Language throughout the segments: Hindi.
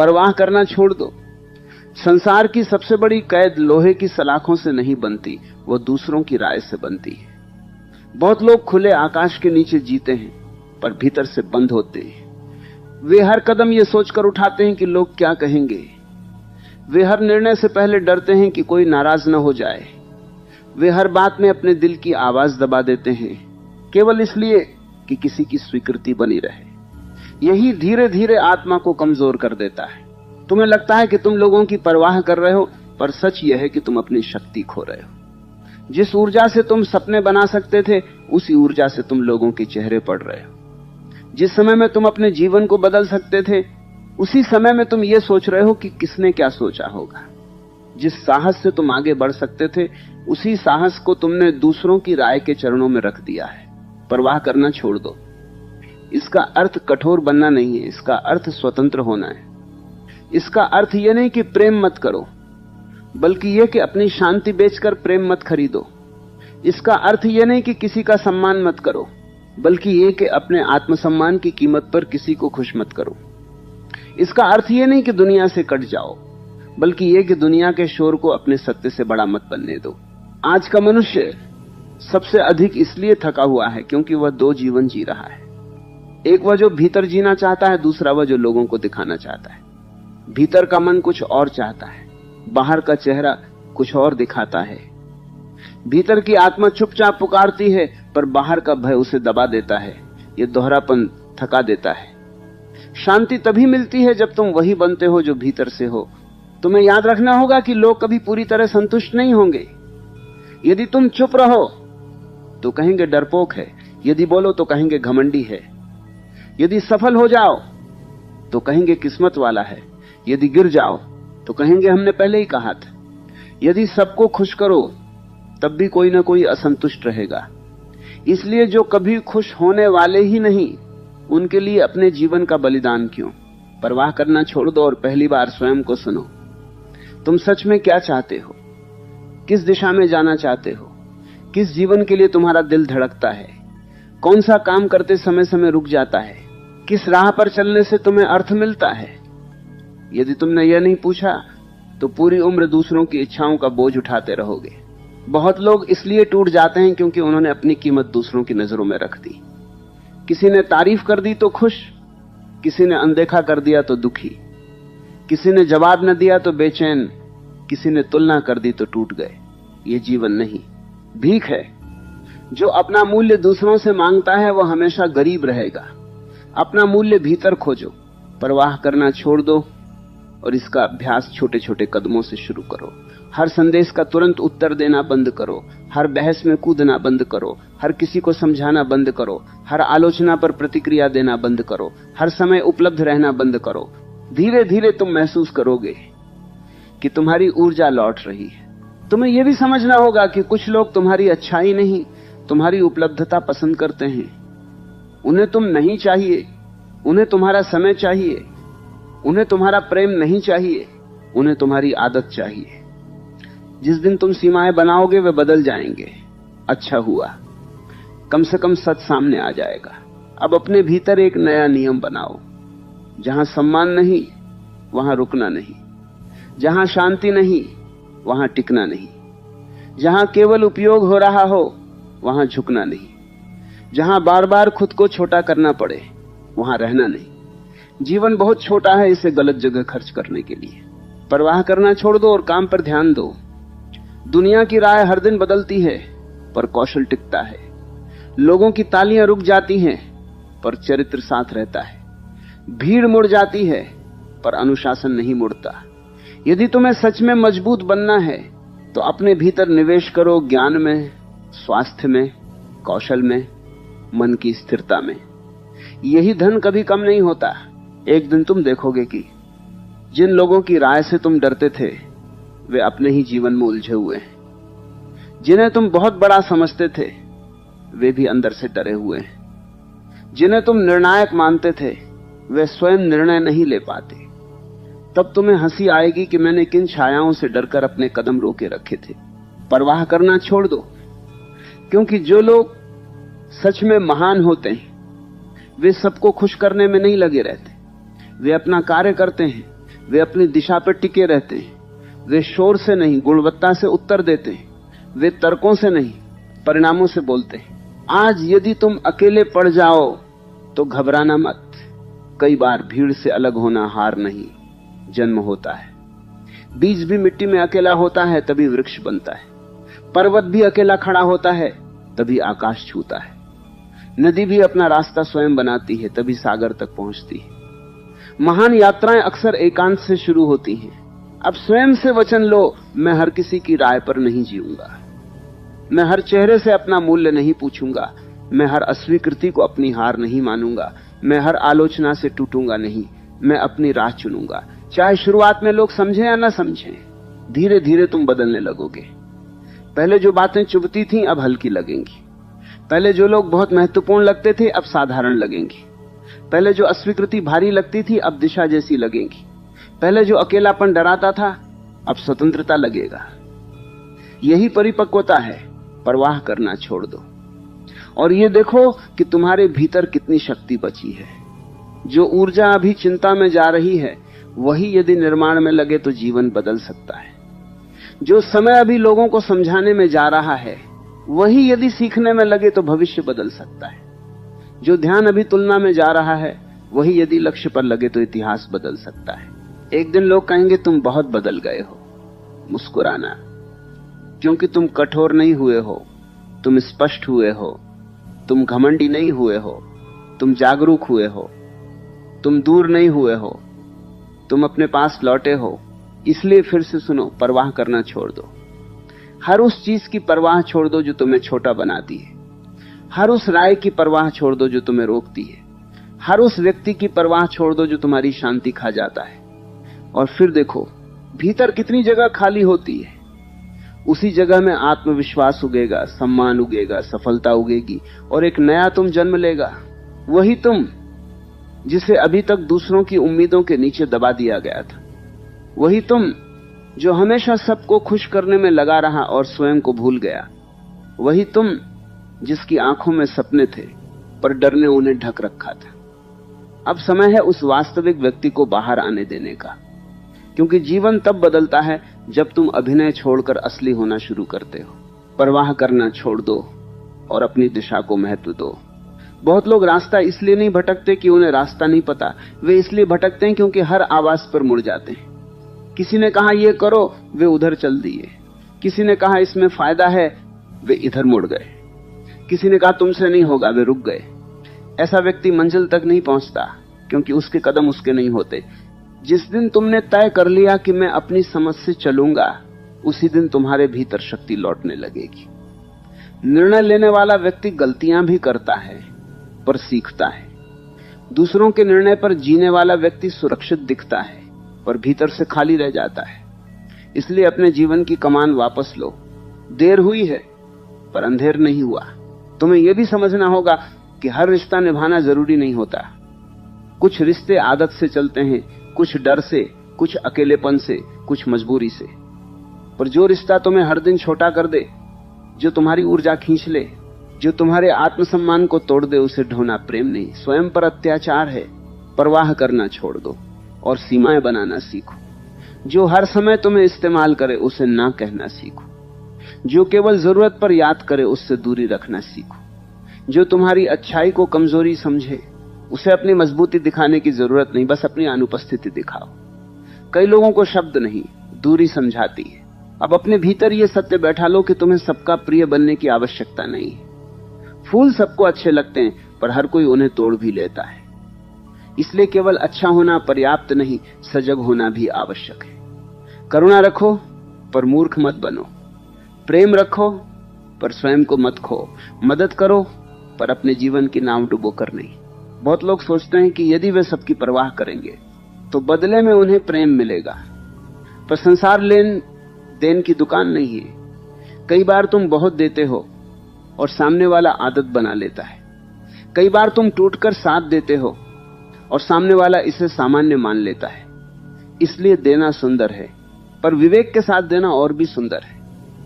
परवाह करना छोड़ दो। संसार की सबसे बड़ी कैद लोहे की सलाखों से नहीं बनती, वो दूसरों की राय से बनती है। बहुत लोग खुले आकाश के नीचे जीते हैं, पर भीतर से बंद होते हैं। वे हर कदम ये सोचकर उठाते हैं कि लोग क्या कहेंगे। वे हर निर्णय से पहले डरते हैं कि कोई नाराज न हो जाए। वे हर बात में अपने दिल की आवाज दबा देते हैं, केवल इसलिए कि किसी की स्वीकृति बनी रहे। यही धीरे धीरे आत्मा को कमजोर कर देता है। तुम्हें लगता है कि तुम लोगों की परवाह कर रहे हो, पर सच यह है कि तुम अपनी शक्ति खो रहे हो। जिस ऊर्जा से तुम सपने बना सकते थे, उसी ऊर्जा से तुम लोगों के चेहरे पड़ रहे हो। जिस समय में तुम अपने जीवन को बदल सकते थे, उसी समय में तुम ये सोच रहे हो कि किसने क्या सोचा होगा। जिस साहस से तुम आगे बढ़ सकते थे, उसी साहस को तुमने दूसरों की राय के चरणों में रख दिया है। परवाह करना छोड़ दो। इसका अर्थ कठोर बनना नहीं है, इसका अर्थ स्वतंत्र होना है। इसका अर्थ यह नहीं कि प्रेम मत करो, बल्कि यह कि अपनी शांति बेचकर प्रेम मत खरीदो। इसका अर्थ यह नहीं कि किसी का सम्मान मत करो, बल्कि यह कि अपने आत्मसम्मान की कीमत पर किसी को खुश मत करो। इसका अर्थ यह नहीं कि दुनिया से कट जाओ, बल्कि यह कि दुनिया के शोर को अपने सत्य से बड़ा मत बनने दो। आज का मनुष्य सबसे अधिक इसलिए थका हुआ है क्योंकि वह दो जीवन जी रहा है। एक वह जो भीतर जीना चाहता है, दूसरा वह जो लोगों को दिखाना चाहता है। भीतर का मन कुछ और चाहता है, बाहर का चेहरा कुछ और दिखाता है। भीतर की आत्मा चुपचाप पुकारती है, पर बाहर का भय उसे दबा देता है। यह दोहरापन थका देता है। शांति तभी मिलती है जब तुम वही बनते हो जो भीतर से हो। तुम्हें याद रखना होगा कि लोग कभी पूरी तरह संतुष्ट नहीं होंगे। यदि तुम चुप रहो तो कहेंगे डरपोक है, यदि बोलो तो कहेंगे घमंडी है। यदि सफल हो जाओ तो कहेंगे किस्मत वाला है, यदि गिर जाओ तो कहेंगे हमने पहले ही कहा था। यदि सबको खुश करो तब भी कोई ना कोई असंतुष्ट रहेगा। इसलिए जो कभी खुश होने वाले ही नहीं, उनके लिए अपने जीवन का बलिदान क्यों। परवाह करना छोड़ दो और पहली बार स्वयं को सुनो। तुम सच में क्या चाहते हो? किस दिशा में जाना चाहते हो? किस जीवन के लिए तुम्हारा दिल धड़कता है? कौन सा काम करते समय समय रुक जाता है? किस राह पर चलने से तुम्हें अर्थ मिलता है? यदि तुमने यह नहीं पूछा तो पूरी उम्र दूसरों की इच्छाओं का बोझ उठाते रहोगे। बहुत लोग इसलिए टूट जाते हैं क्योंकि उन्होंने अपनी कीमत दूसरों की नजरों में रख दी। किसी ने तारीफ कर दी तो खुश, किसी ने अनदेखा कर दिया तो दुखी, किसी ने जवाब न दिया तो बेचैन, किसी ने तुलना कर दी तो टूट गए। ये जीवन नहीं, भीख है। जो अपना मूल्य दूसरों से मांगता है वह हमेशा गरीब रहेगा। अपना मूल्य भीतर खोजो। परवाह करना छोड़ दो और इसका अभ्यास छोटे छोटे कदमों से शुरू करो। हर संदेश का तुरंत उत्तर देना बंद करो। हर बहस में कूदना बंद करो। हर किसी को समझाना बंद करो। हर आलोचना पर प्रतिक्रिया देना बंद करो। हर समय उपलब्ध रहना बंद करो। धीरे धीरे तुम महसूस करोगे कि तुम्हारी ऊर्जा लौट रही है। तुम्हें यह भी समझना होगा कि कुछ लोग तुम्हारी अच्छाई नहीं, तुम्हारी उपलब्धता पसंद करते हैं। उन्हें तुम नहीं चाहिए, उन्हें तुम्हारा समय चाहिए, उन्हें तुम्हारा प्रेम नहीं चाहिए, उन्हें तुम्हारी आदत चाहिए। जिस दिन तुम सीमाएं बनाओगे वे बदल जाएंगे। अच्छा हुआ, कम से कम सच सामने आ जाएगा। अब अपने भीतर एक नया नियम बनाओ। जहां सम्मान नहीं वहां रुकना नहीं, जहां शांति नहीं वहां टिकना नहीं, जहां केवल उपयोग हो रहा हो वहां झुकना नहीं, जहां बार बार खुद को छोटा करना पड़े वहां रहना नहीं। जीवन बहुत छोटा है इसे गलत जगह खर्च करने के लिए। परवाह करना छोड़ दो और काम पर ध्यान दो। दुनिया की राय हर दिन बदलती है पर कौशल टिकता है। लोगों की तालियां रुक जाती हैं पर चरित्र साथ रहता है। भीड़ मुड़ जाती है पर अनुशासन नहीं मुड़ता। यदि तुम्हें सच में मजबूत बनना है तो अपने भीतर निवेश करो, ज्ञान में, स्वास्थ्य में, कौशल में, मन की स्थिरता में। यही धन कभी कम नहीं होता। एक दिन तुम देखोगे कि जिन लोगों की राय से तुम डरते थे वे अपने ही जीवन में उलझे हुए हैं। जिन्हें तुम बहुत बड़ा समझते थे वे भी अंदर से डरे हुए हैं। जिन्हें तुम निर्णायक मानते थे वे स्वयं निर्णय नहीं ले पाते। तब तुम्हें हंसी आएगी कि मैंने किन छायाओं से डरकर अपने कदम रोके रखे थे। परवाह करना छोड़ दो, क्योंकि जो लोग सच में महान होते हैं वे सबको खुश करने में नहीं लगे रहते। वे अपना कार्य करते हैं, वे अपनी दिशा पर टिके रहते हैं। वे शोर से नहीं, गुणवत्ता से उत्तर देते हैं। वे तर्कों से नहीं, परिणामों से बोलते हैं। आज यदि तुम अकेले पड़ जाओ तो घबराना मत। कई बार भीड़ से अलग होना हार नहीं, जन्म होता है। बीज भी मिट्टी में अकेला होता है तभी वृक्ष बनता है। पर्वत भी अकेला खड़ा होता है तभी आकाश छूता है। नदी भी अपना रास्ता स्वयं बनाती है तभी सागर तक पहुंचती है। महान यात्राएं अक्सर एकांत से शुरू होती हैं। अब स्वयं से वचन लो, मैं हर किसी की राय पर नहीं जीऊंगा। मैं हर चेहरे से अपना मूल्य नहीं पूछूंगा। मैं हर अस्वीकृति को अपनी हार नहीं मानूंगा। मैं हर आलोचना से टूटूंगा नहीं। मैं अपनी राह चुनूंगा, चाहे शुरुआत में लोग समझें या ना समझें। धीरे धीरे तुम बदलने लगोगे। पहले जो बातें चुभती थीं अब हल्की लगेंगी। पहले जो लोग बहुत महत्वपूर्ण लगते थे अब साधारण लगेंगी। पहले जो अस्वीकृति भारी लगती थी अब दिशा जैसी लगेंगी। पहले जो अकेलापन डराता था अब स्वतंत्रता लगेगा। यही परिपक्वता है। परवाह करना छोड़ दो और ये देखो कि तुम्हारे भीतर कितनी शक्ति बची है। जो ऊर्जा अभी चिंता में जा रही है वही यदि निर्माण में लगे तो जीवन बदल सकता है। जो समय अभी लोगों को समझाने में जा रहा है वही यदि सीखने में लगे तो भविष्य बदल सकता है। जो ध्यान अभी तुलना में जा रहा है वही यदि लक्ष्य पर लगे तो इतिहास बदल सकता है। एक दिन लोग कहेंगे तुम बहुत बदल गए हो। मुस्कुराना, क्योंकि तुम कठोर नहीं हुए हो, तुम स्पष्ट हुए हो। तुम घमंडी नहीं हुए हो, तुम जागरूक हुए हो। तुम दूर नहीं हुए हो, तुम अपने पास लौटे हो। इसलिए फिर से सुनो, परवाह करना छोड़ दो। हर उस चीज की परवाह छोड़ दो जो तुम्हें छोटा बनाती है। हर उस राय की परवाह छोड़ दो जो तुम्हें रोकती है। हर उस व्यक्ति की परवाह छोड़ दो जो तुम्हारी शांति खा जाता है। और फिर देखो भीतर कितनी जगह खाली होती है। उसी जगह में आत्मविश्वास उगेगा, सम्मान उगेगा, सफलता उगेगी और एक नया तुम जन्म लेगा। वही तुम जिसे अभी तक दूसरों की उम्मीदों के नीचे दबा दिया गया था। वही तुम जो हमेशा सबको खुश करने में लगा रहा और स्वयं को भूल गया। वही तुम जिसकी आंखों में सपने थे पर डर ने उन्हें ढक रखा था। अब समय है उस वास्तविक व्यक्ति को बाहर आने देने का, क्योंकि जीवन तब बदलता है जब तुम अभिनय छोड़कर असली होना शुरू करते हो। परवाह करना छोड़ दो और अपनी दिशा को महत्व दो। बहुत लोग रास्ता इसलिए नहीं भटकते कि उन्हें रास्ता नहीं पता, वे इसलिए भटकते हैं क्योंकि हर आवाज पर मुड़ जाते हैं। किसी ने कहा ये करो, वे उधर चल दिए। किसी ने कहा इसमें फायदा है, वे इधर मुड़ गए। किसी ने कहा तुमसे नहीं होगा, वे रुक गए। ऐसा व्यक्ति मंजिल तक नहीं पहुंचता क्योंकि उसके कदम उसके नहीं होते। जिस दिन तुमने तय कर लिया कि मैं अपनी समझ से चलूंगा, उसी दिन तुम्हारे भीतर शक्ति लौटने लगेगी। निर्णय लेने वाला व्यक्ति गलतियां भी करता है पर सीखता है। दूसरों के निर्णय पर जीने वाला व्यक्ति सुरक्षित दिखता है पर भीतर से खाली रह जाता है। इसलिए अपने जीवन की कमान वापस लो। देर हुई है पर अंधेर नहीं हुआ। तुम्हें यह भी समझना होगा कि हर रिश्ता निभाना जरूरी नहीं होता। कुछ रिश्ते आदत से चलते हैं, कुछ डर से, कुछ अकेलेपन से, कुछ मजबूरी से। पर जो रिश्ता तुम्हें हर दिन छोटा कर दे, जो तुम्हारी ऊर्जा खींच ले, जो तुम्हारे आत्मसम्मान को तोड़ दे, उसे ढोना प्रेम नहीं, स्वयं पर अत्याचार है। परवाह करना छोड़ दो और सीमाएं बनाना सीखो। जो हर समय तुम्हें इस्तेमाल करे उसे ना कहना सीखो। जो केवल जरूरत पर याद करे उससे दूरी रखना सीखो। जो तुम्हारी अच्छाई को कमजोरी समझे उसे अपनी मजबूती दिखाने की जरूरत नहीं, बस अपनी अनुपस्थिति दिखाओ। कई लोगों को शब्द नहीं, दूरी समझाती है। अब अपने भीतर यह सत्य बैठा लो कि तुम्हें सबका प्रिय बनने की आवश्यकता नहीं है। फूल सबको अच्छे लगते हैं पर हर कोई उन्हें तोड़ भी लेता है। इसलिए केवल अच्छा होना पर्याप्त नहीं, सजग होना भी आवश्यक है। करुणा रखो पर मूर्ख मत बनो। प्रेम रखो पर स्वयं को मत खो। मदद करो पर अपने जीवन की नाव डुबो कर नहीं। बहुत लोग सोचते हैं कि यदि वे सबकी परवाह करेंगे तो बदले में उन्हें प्रेम मिलेगा, पर संसार लेन देन की दुकान नहीं है। कई बार तुम बहुत देते हो और सामने वाला आदत बना लेता है। कई बार तुम टूटकर साथ देते हो और सामने वाला इसे सामान्य मान लेता है। इसलिए देना सुंदर है पर विवेक के साथ देना और भी सुंदर है।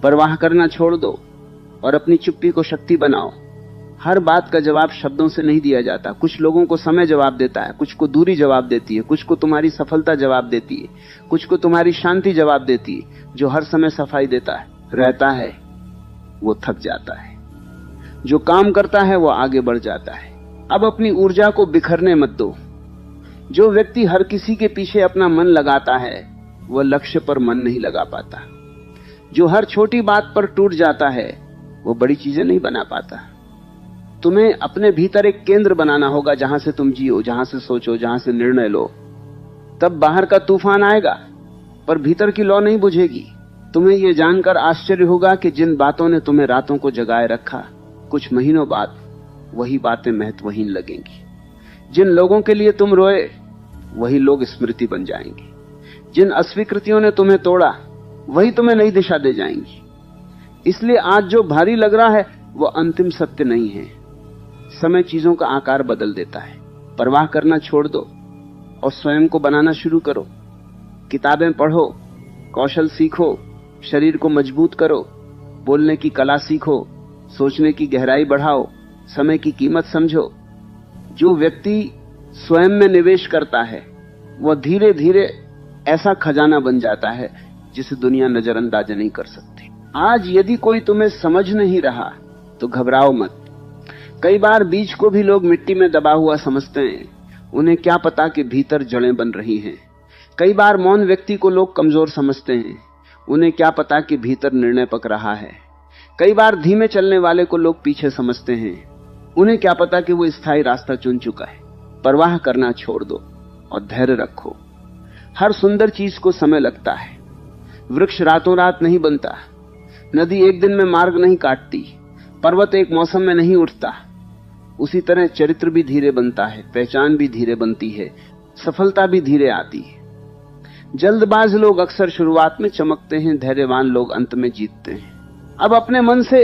परवाह करना छोड़ दो और अपनी चुप्पी को शक्ति बनाओ। हर बात का जवाब शब्दों से नहीं दिया जाता। कुछ लोगों को समय जवाब देता है, कुछ को दूरी जवाब देती है, कुछ को तुम्हारी सफलता जवाब देती है, कुछ को तुम्हारी शांति जवाब देती है। जो हर समय सफाई देता है रहता है वो थक जाता है, जो काम करता है वो आगे बढ़ जाता है। अब अपनी ऊर्जा को बिखरने मत दो। जो व्यक्ति हर किसी के पीछे अपना मन लगाता है वह लक्ष्य पर मन नहीं लगा पाता। जो हर छोटी बात पर टूट जाता है वो बड़ी चीजें नहीं बना पाता। तुम्हें अपने भीतर एक केंद्र बनाना होगा, जहां से तुम जियो, जहां से सोचो, जहां से निर्णय लो। तब बाहर का तूफान आएगा पर भीतर की लौ नहीं बुझेगी। तुम्हें यह जानकर आश्चर्य होगा कि जिन बातों ने तुम्हें रातों को जगाए रखा, कुछ महीनों बाद वही बातें महत्वहीन लगेंगी। जिन लोगों के लिए तुम रोए वही लोग स्मृति बन जाएंगे। जिन अस्वीकृतियों ने तुम्हें तोड़ा वही तुम्हें नई दिशा दे जाएंगी। इसलिए आज जो भारी लग रहा है वो अंतिम सत्य नहीं है। समय चीजों का आकार बदल देता है। परवाह करना छोड़ दो और स्वयं को बनाना शुरू करो। किताबें पढ़ो, कौशल सीखो, शरीर को मजबूत करो, बोलने की कला सीखो, सोचने की गहराई बढ़ाओ, समय की कीमत समझो। जो व्यक्ति स्वयं में निवेश करता है वह धीरे धीरे ऐसा खजाना बन जाता है जिसे दुनिया नजरअंदाज नहीं कर सकती। आज यदि कोई तुम्हें समझ नहीं रहा तो घबराओ मत। कई बार बीज को भी लोग मिट्टी में दबा हुआ समझते हैं, उन्हें क्या पता कि भीतर जड़ें बन रही हैं। कई बार मौन व्यक्ति को लोग कमजोर समझते हैं, उन्हें क्या पता कि भीतर निर्णय पक रहा है। कई बार धीमे चलने वाले को लोग पीछे समझते हैं, उन्हें क्या पता कि वो स्थायी रास्ता चुन चुका है। परवाह करना छोड़ दो और धैर्य रखो। हर सुंदर चीज को समय लगता है। वृक्ष रातों रात नहीं बनता, नदी एक दिन में मार्ग नहीं काटती, पर्वत एक मौसम में नहीं उठता। उसी तरह चरित्र भी धीरे बनता है, पहचान भी धीरे बनती है, सफलता भी धीरे आती है। जल्दबाज लोग अक्सर शुरुआत में चमकते हैं, धैर्यवान लोग अंत में जीतते हैं। अब अपने मन से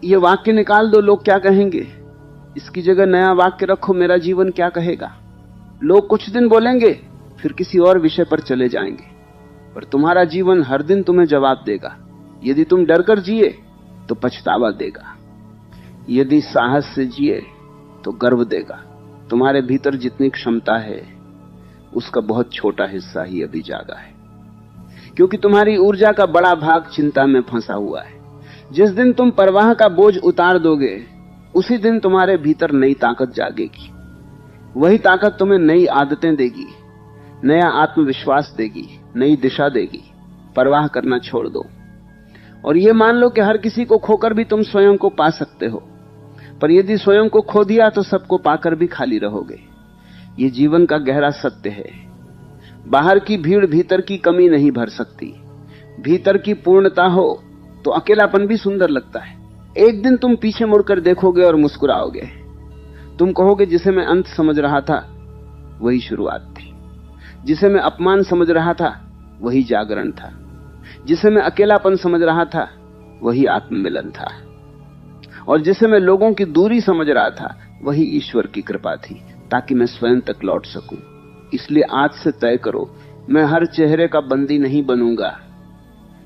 यह वाक्य निकाल दो, लोग क्या कहेंगे। इसकी जगह नया वाक्य रखो, मेरा जीवन क्या कहेगा। लोग कुछ दिन बोलेंगे फिर किसी और विषय पर चले जाएंगे, पर तुम्हारा जीवन हर दिन तुम्हें जवाब देगा। यदि तुम डरकर जिए तो पछतावा देगा, यदि साहस से जिए तो गर्व देगा। तुम्हारे भीतर जितनी क्षमता है उसका बहुत छोटा हिस्सा ही अभी जागा है, क्योंकि तुम्हारी ऊर्जा का बड़ा भाग चिंता में फंसा हुआ है। जिस दिन तुम परवाह का बोझ उतार दोगे उसी दिन तुम्हारे भीतर नई ताकत जागेगी। वही ताकत तुम्हें नई आदतें देगी, नया आत्मविश्वास देगी, नई दिशा देगी। परवाह करना छोड़ दो और यह मान लो कि हर किसी को खोकर भी तुम स्वयं को पा सकते हो, पर यदि स्वयं को खो दिया तो सबको पाकर भी खाली रहोगे। यह जीवन का गहरा सत्य है। बाहर की भीड़ भीतर की कमी नहीं भर सकती। भीतर की पूर्णता हो तो अकेलापन भी सुंदर लगता है। एक दिन तुम पीछे मुड़कर देखोगे और मुस्कुराओगे। तुम कहोगे जिसे मैं अंत समझ रहा था वही शुरुआत थी, जिसे मैं अपमान समझ रहा था वही जागरण था, जिसे मैं अकेलापन समझ रहा था वही आत्ममिलन था, और जिसे मैं लोगों की दूरी समझ रहा था वही ईश्वर की कृपा थी, ताकि मैं स्वयं तक लौट सकूं। इसलिए आज से तय करो, मैं हर चेहरे का बंदी नहीं बनूंगा,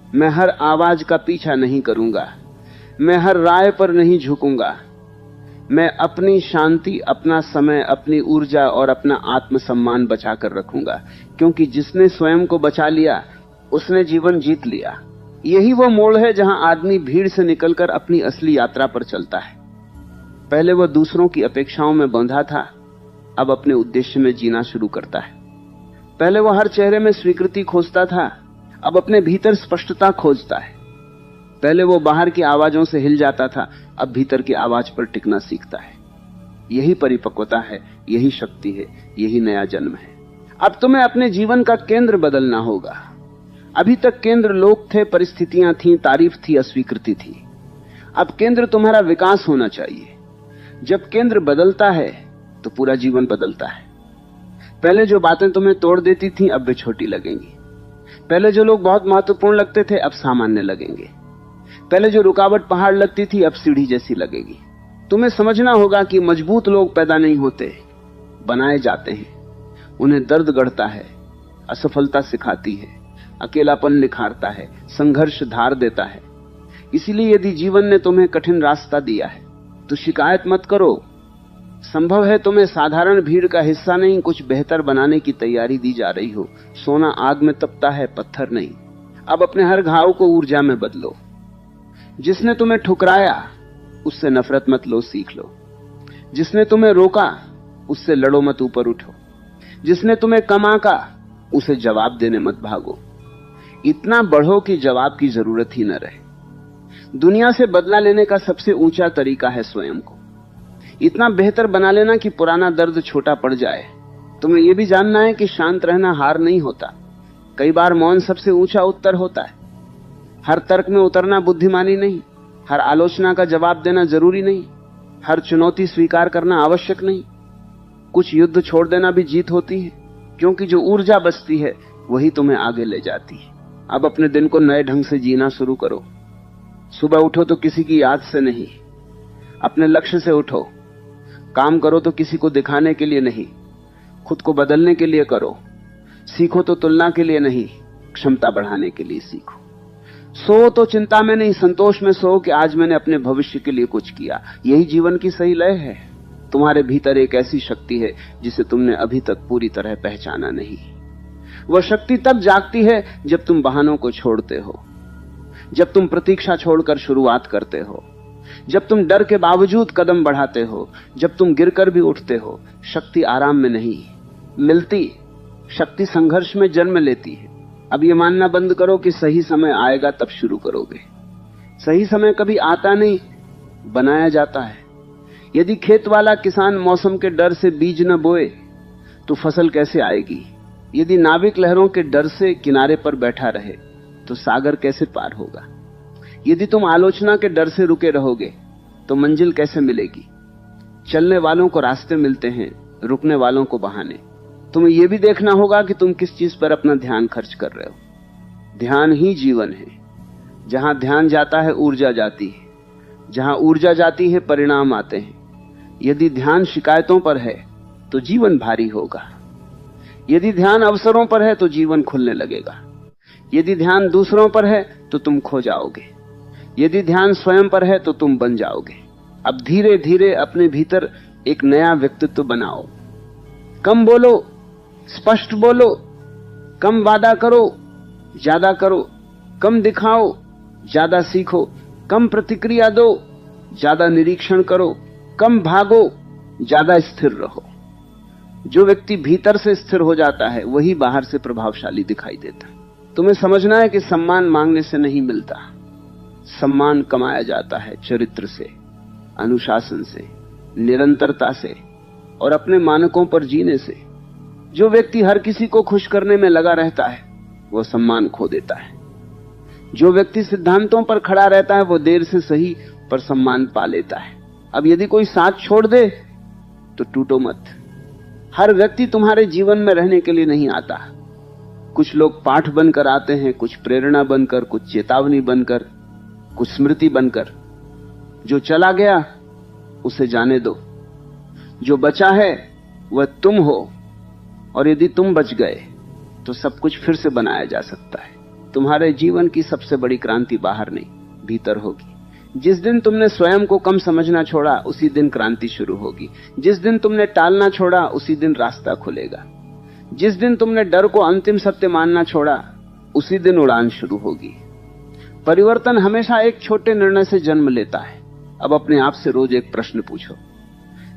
मैं हर आवाज का पीछा नहीं करूंगा, मैं हर राय पर नहीं झुकूंगा। मैं अपनी शांति, अपना समय, अपनी ऊर्जा और अपना आत्मसम्मान बचाकर रखूंगा, क्योंकि जिसने स्वयं को बचा लिया उसने जीवन जीत लिया। यही वो मोड़ है जहां आदमी भीड़ से निकलकर अपनी असली यात्रा पर चलता है। पहले वह दूसरों की अपेक्षाओं में बंधा था, अब अपने उद्देश्य में जीना शुरू करता है। पहले वह हर चेहरे में स्वीकृति खोजता था, अब अपने भीतर स्पष्टता खोजता है। पहले वो बाहर की आवाजों से हिल जाता था, अब भीतर की आवाज पर टिकना सीखता है। यही परिपक्वता है, यही शक्ति है, यही नया जन्म है। अब तुम्हें अपने जीवन का केंद्र बदलना होगा। अभी तक केंद्र लोग थे, परिस्थितियां थीं, तारीफ थी, अस्वीकृति थी। अब केंद्र तुम्हारा विकास होना चाहिए। जब केंद्र बदलता है तो पूरा जीवन बदलता है। पहले जो बातें तुम्हें तोड़ देती थीं अब वे छोटी लगेंगी। पहले जो लोग बहुत महत्वपूर्ण लगते थे अब सामान्य लगेंगे। पहले जो रुकावट पहाड़ लगती थी अब सीढ़ी जैसी लगेगी। तुम्हें समझना होगा कि मजबूत लोग पैदा नहीं होते, बनाए जाते हैं। उन्हें दर्द गढ़ता है, असफलता सिखाती है, अकेलापन निखारता है, संघर्ष धार देता है। इसीलिए यदि जीवन ने तुम्हें कठिन रास्ता दिया है तो शिकायत मत करो। संभव है तुम्हें साधारण भीड़ का हिस्सा नहीं, कुछ बेहतर बनाने की तैयारी दी जा रही हो। सोना आग में तपता है, पत्थर नहीं। अब अपने हर घाव को ऊर्जा में बदलो। जिसने तुम्हें ठुकराया उससे नफरत मत लो, सीख लो। जिसने तुम्हें रोका उससे लड़ो मत, ऊपर उठो। जिसने तुम्हें कम आंका उसे जवाब देने मत भागो। इतना बढ़ो कि जवाब की जरूरत ही न रहे। दुनिया से बदला लेने का सबसे ऊंचा तरीका है स्वयं को इतना बेहतर बना लेना कि पुराना दर्द छोटा पड़ जाए। तुम्हें यह भी जानना है कि शांत रहना हार नहीं होता। कई बार मौन सबसे ऊंचा उत्तर होता है। हर तर्क में उतरना बुद्धिमानी नहीं, हर आलोचना का जवाब देना जरूरी नहीं, हर चुनौती स्वीकार करना आवश्यक नहीं। कुछ युद्ध छोड़ देना भी जीत होती है, क्योंकि जो ऊर्जा बचती है वही तुम्हें आगे ले जाती है। अब अपने दिन को नए ढंग से जीना शुरू करो। सुबह उठो तो किसी की याद से नहीं, अपने लक्ष्य से उठो। काम करो तो किसी को दिखाने के लिए नहीं, खुद को बदलने के लिए करो। सीखो तो तुलना के लिए नहीं, क्षमता बढ़ाने के लिए सीखो। सो तो चिंता में नहीं, संतोष में सो कि आज मैंने अपने भविष्य के लिए कुछ किया। यही जीवन की सही लय है। तुम्हारे भीतर एक ऐसी शक्ति है जिसे तुमने अभी तक पूरी तरह पहचाना नहीं। वह शक्ति तब जागती है जब तुम बहानों को छोड़ते हो, जब तुम प्रतीक्षा छोड़कर शुरुआत करते हो, जब तुम डर के बावजूद कदम बढ़ाते हो, जब तुम गिरकर भी उठते हो। शक्ति आराम में नहीं मिलती, शक्ति संघर्ष में जन्म लेती है। अब ये मानना बंद करो कि सही समय आएगा तब शुरू करोगे। सही समय कभी आता नहीं, बनाया जाता है। यदि खेत वाला किसान मौसम के डर से बीज न बोए तो फसल कैसे आएगी? यदि नाविक लहरों के डर से किनारे पर बैठा रहे तो सागर कैसे पार होगा? यदि तुम आलोचना के डर से रुके रहोगे तो मंजिल कैसे मिलेगी? चलने वालों को रास्ते मिलते हैं, रुकने वालों को बहाने। तुम्हें यह भी देखना होगा कि तुम किस चीज पर अपना ध्यान खर्च कर रहे हो। ध्यान ही जीवन है। जहां ध्यान जाता है ऊर्जा जाती है, जहां ऊर्जा जाती है परिणाम आते हैं। यदि ध्यान शिकायतों पर है तो जीवन भारी होगा। यदि ध्यान अवसरों पर है तो जीवन खुलने लगेगा। यदि ध्यान दूसरों पर है तो तुम खो जाओगे। यदि ध्यान स्वयं पर है तो तुम बन जाओगे। अब धीरे धीरे अपने भीतर एक नया व्यक्तित्व बनाओ। कम बोलो, स्पष्ट बोलो। कम वादा करो, ज्यादा करो। कम दिखाओ, ज्यादा सीखो। कम प्रतिक्रिया दो, ज्यादा निरीक्षण करो। कम भागो, ज्यादा स्थिर रहो। जो व्यक्ति भीतर से स्थिर हो जाता है वही बाहर से प्रभावशाली दिखाई देता है। तुम्हें समझना है कि सम्मान मांगने से नहीं मिलता। सम्मान कमाया जाता है चरित्र से, अनुशासन से, निरंतरता से और अपने मानकों पर जीने से। जो व्यक्ति हर किसी को खुश करने में लगा रहता है वह सम्मान खो देता है। जो व्यक्ति सिद्धांतों पर खड़ा रहता है वो देर से सही पर सम्मान पा लेता है। अब यदि कोई साथ छोड़ दे तो टूटो मत। हर व्यक्ति तुम्हारे जीवन में रहने के लिए नहीं आता। कुछ लोग पाठ बनकर आते हैं, कुछ प्रेरणा बनकर, कुछ चेतावनी बनकर, कुछ स्मृति बनकर। जो चला गया उसे जाने दो। जो बचा है वह तुम हो, और यदि तुम बच गए तो सब कुछ फिर से बनाया जा सकता है। तुम्हारे जीवन की सबसे बड़ी क्रांति बाहर नहीं, भीतर होगी। जिस दिन तुमने स्वयं को कम समझना छोड़ा उसी दिन क्रांति शुरू होगी। जिस दिन तुमने टालना छोड़ा उसी दिन रास्ता खुलेगा। जिस दिन तुमने डर को अंतिम सत्य मानना छोड़ा उसी दिन उड़ान शुरू होगी। परिवर्तन हमेशा एक छोटे निर्णय से जन्म लेता है। अब अपने आप से रोज एक प्रश्न पूछो,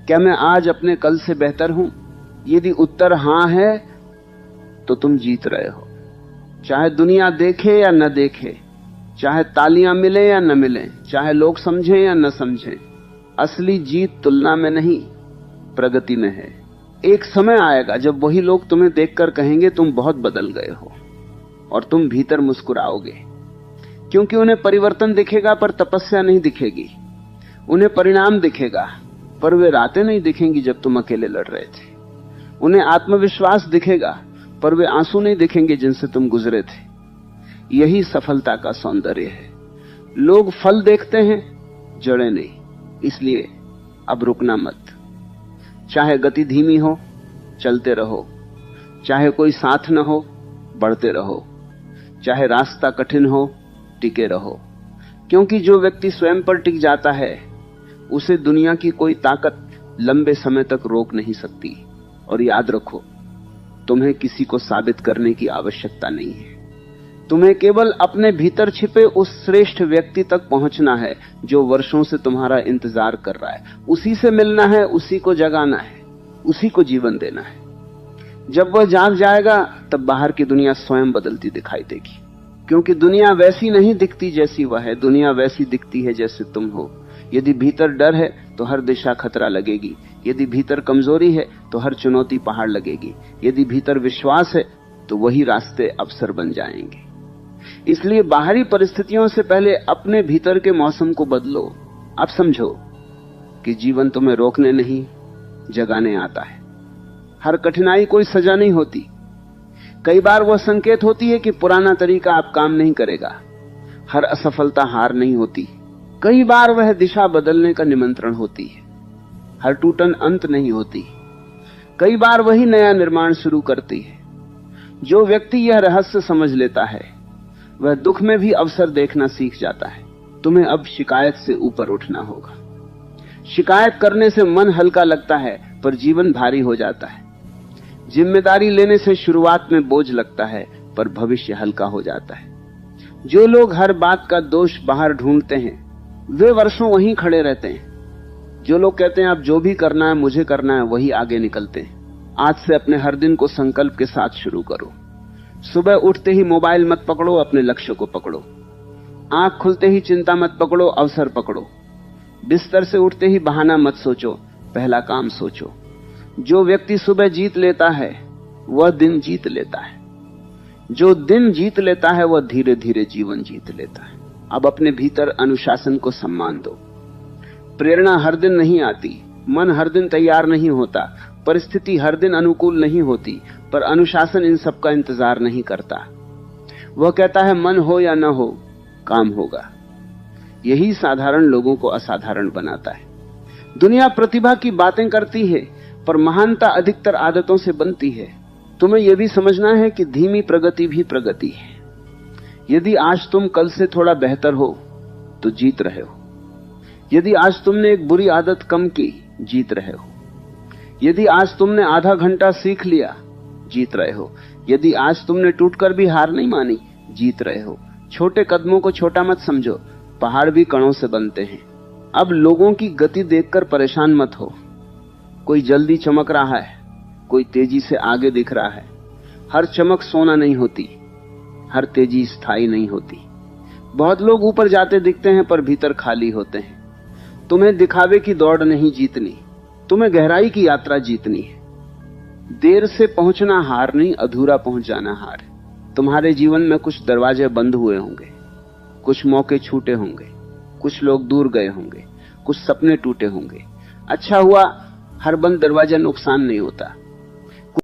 क्या मैं आज अपने कल से बेहतर हूं? यदि उत्तर हां है तो तुम जीत रहे हो। चाहे दुनिया देखे या न देखे, चाहे तालियां मिले या न मिले, चाहे लोग समझें या न समझें, असली जीत तुलना में नहीं प्रगति में है। एक समय आएगा जब वही लोग तुम्हें देखकर कहेंगे तुम बहुत बदल गए हो, और तुम भीतर मुस्कुराओगे, क्योंकि उन्हें परिवर्तन दिखेगा पर तपस्या नहीं दिखेगी। उन्हें परिणाम दिखेगा पर वे रातें नहीं दिखेंगी जब तुम अकेले लड़ रहे थे। उन्हें आत्मविश्वास दिखेगा पर वे आंसू नहीं दिखेंगे जिनसे तुम गुजरे थे। यही सफलता का सौंदर्य है। लोग फल देखते हैं, जड़ें नहीं। इसलिए अब रुकना मत। चाहे गति धीमी हो, चलते रहो। चाहे कोई साथ न हो, बढ़ते रहो। चाहे रास्ता कठिन हो, टिके रहो। क्योंकि जो व्यक्ति स्वयं पर टिक जाता है उसे दुनिया की कोई ताकत लंबे समय तक रोक नहीं सकती। और याद रखो, तुम्हें किसी को साबित करने की आवश्यकता नहीं है। तुम्हें केवल अपने भीतर छिपे उस श्रेष्ठ व्यक्ति तक पहुंचना है जो वर्षों से तुम्हारा इंतजार कर रहा है। उसी से मिलना है, उसी को जगाना है, उसी को जीवन देना है। जब वह जाग जाएगा तब बाहर की दुनिया स्वयं बदलती दिखाई देगी, क्योंकि दुनिया वैसी नहीं दिखती जैसी वह है, दुनिया वैसी दिखती है जैसे तुम हो। यदि भीतर डर है तो हर दिशा खतरा लगेगी, यदि भीतर कमजोरी है तो हर चुनौती पहाड़ लगेगी, यदि भीतर विश्वास है तो वही रास्ते अवसर बन जाएंगे। इसलिए बाहरी परिस्थितियों से पहले अपने भीतर के मौसम को बदलो। अब समझो कि जीवन तुम्हें रोकने नहीं, जगाने आता है। हर कठिनाई कोई सजा नहीं होती, कई बार वह संकेत होती है कि पुराना तरीका अब काम नहीं करेगा। हर असफलता हार नहीं होती, कई बार वह दिशा बदलने का निमंत्रण होती है। हर टूटन अंत नहीं होती, कई बार वही नया निर्माण शुरू करती है। जो व्यक्ति यह रहस्य समझ लेता है वह दुख में भी अवसर देखना सीख जाता है। तुम्हें अब शिकायत से ऊपर उठना होगा। शिकायत करने से मन हल्का लगता है पर जीवन भारी हो जाता है। जिम्मेदारी लेने से शुरुआत में बोझ लगता है पर भविष्य हल्का हो जाता है। जो लोग हर बात का दोष बाहर ढूंढते हैं वे वर्षों वहीं खड़े रहते हैं। जो लोग कहते हैं अब जो भी करना है मुझे करना है, वही आगे निकलते हैं। आज से अपने हर दिन को संकल्प के साथ शुरू करो। सुबह उठते ही मोबाइल मत पकड़ो, अपने लक्ष्य को पकड़ो। आंख खुलते ही चिंता मत पकड़ो, अवसर पकड़ो। बिस्तर से उठते ही बहाना मत सोचो, पहला काम सोचो। जो व्यक्ति सुबह जीत लेता है वह दिन जीत लेता है। जो दिन जीत लेता है वह धीरे धीरे जीवन जीत लेता है। अब अपने भीतर अनुशासन को सम्मान दो। प्रेरणा हर दिन नहीं आती, मन हर दिन तैयार नहीं होता, परिस्थिति हर दिन अनुकूल नहीं होती, पर अनुशासन इन सब का इंतजार नहीं करता। वह कहता है मन हो या न हो काम होगा। यही साधारण लोगों को असाधारण बनाता है। दुनिया प्रतिभा की बातें करती है पर महानता अधिकतर आदतों से बनती है। तुम्हें यह भी समझना है कि धीमी प्रगति भी प्रगति है। यदि आज तुम कल से थोड़ा बेहतर हो तो जीत रहे हो। यदि आज तुमने एक बुरी आदत कम की, जीत रहे हो। यदि आज तुमने आधा घंटा सीख लिया, जीत रहे हो। यदि आज तुमने टूटकर भी हार नहीं मानी, जीत रहे हो। छोटे कदमों को छोटा मत समझो, पहाड़ भी कणों से बनते हैं। अब लोगों की गति देखकर परेशान मत हो। कोई जल्दी चमक रहा है, कोई तेजी से आगे दिख रहा है। हर चमक सोना नहीं होती, हर तेजी स्थायी नहीं होती। बहुत लोग ऊपर जाते दिखते हैं पर भीतर खाली होते हैं। तुम्हें दिखावे की दौड़ नहीं जीतनी, तुम्हें गहराई की यात्रा जीतनी है। देर से पहुंचना हार नहीं, अधूरा पहुंच जाना हार है। तुम्हारे जीवन में कुछ दरवाजे बंद हुए होंगे, कुछ मौके छूटे होंगे, कुछ लोग दूर गए होंगे, कुछ सपने टूटे होंगे। अच्छा हुआ हर बंद दरवाजा नुकसान नहीं होता,